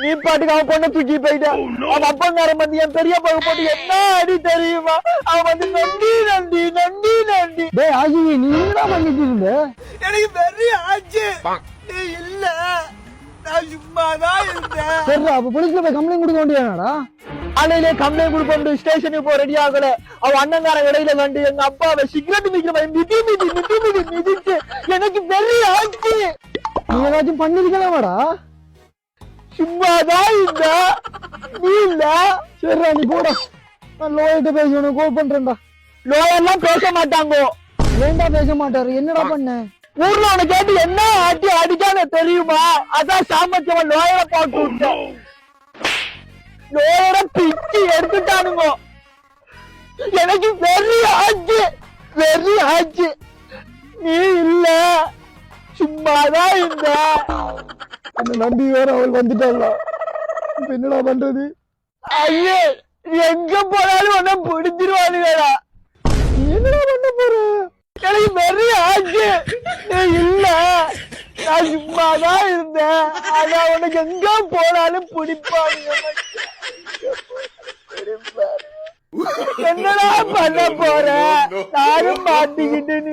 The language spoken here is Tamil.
நீ பாட்டுக்கு அவன் பொண்ணை தூக்கி போயிட்டான். அவன் அப்பங்காரன் வந்து என் பெரிய பகு போட்டு என்ன அடி தெரியுமா? அவன் வந்து நண்டி நண்டி நண்டி நண்டி. டேய் ஆஜி நீ என்னடா பண்ணிட்டு இருந்த? எனக்கு பெரிய ஆச்சு. நீ இல்ல, நான் சும்மாதான் இருந்தேன். சரிடா, அப்ப போலீஸ்ல போய் கம்ப்ளைண்ட் கொடுக்க வேண்டியதானடா? காலையிலே கம்ப்ளைண்ட் கொடுப்போம், ஸ்டேஷனுக்கு போக ரெடி ஆகல. அவன் அண்ணங்காரன் இடையில வந்து எங்க அப்பாவை சிகரெட் மிதிக்கிற மிதி மிதி மிதி மிதி மிதிச்சு எனக்கு பெரிய ஆச்சு. நீ ஏதாச்சும் பண்ணிருக்கலாமாடா? சும்மாதான் இருந்த, நீ இல்ல. சரிடா நீ போடா, நான் லோயர்கிட்ட பேசி உனக்கு கோல் பண்றேன்டா. லோயெல்லாம் பேச மாட்டாங்க. ஏன்டா பேச மாட்டாரு? என்னடா பண்ண? ஊர்ல உனக்கு கேட்டு என்ன ஆட்டி அடிக்கான்னு தெரியுமா? அதான் சாமர்த்தியமா லோயரை போட்டு விட்டேன். லோயரை பிச்சு எடுத்துட்டானுங்க. எனக்கு வெறி ஆச்சு, வெறி ஆச்சு. நீ இல்ல, சும்மாதான் இருந்த. என்ன நம்பி வேற அவள் வந்துட்டாளா? இப்ப என்னடா பண்றது? ஐயே, எங்க போனாலும் உன்ன பிடிச்சிருவானுங்களா? என்னடா பண்ண போற? எனக்கு வெறி ஆச்சு. நீ இல்ல, நான் சும்மாதான் இருந்தேன். ஆனா உனக்கு எங்க போனாலும் பிடிப்பானுங்க. என்னடா பண்ண போற? நானும் மாட்டிக்கிட்டு நீ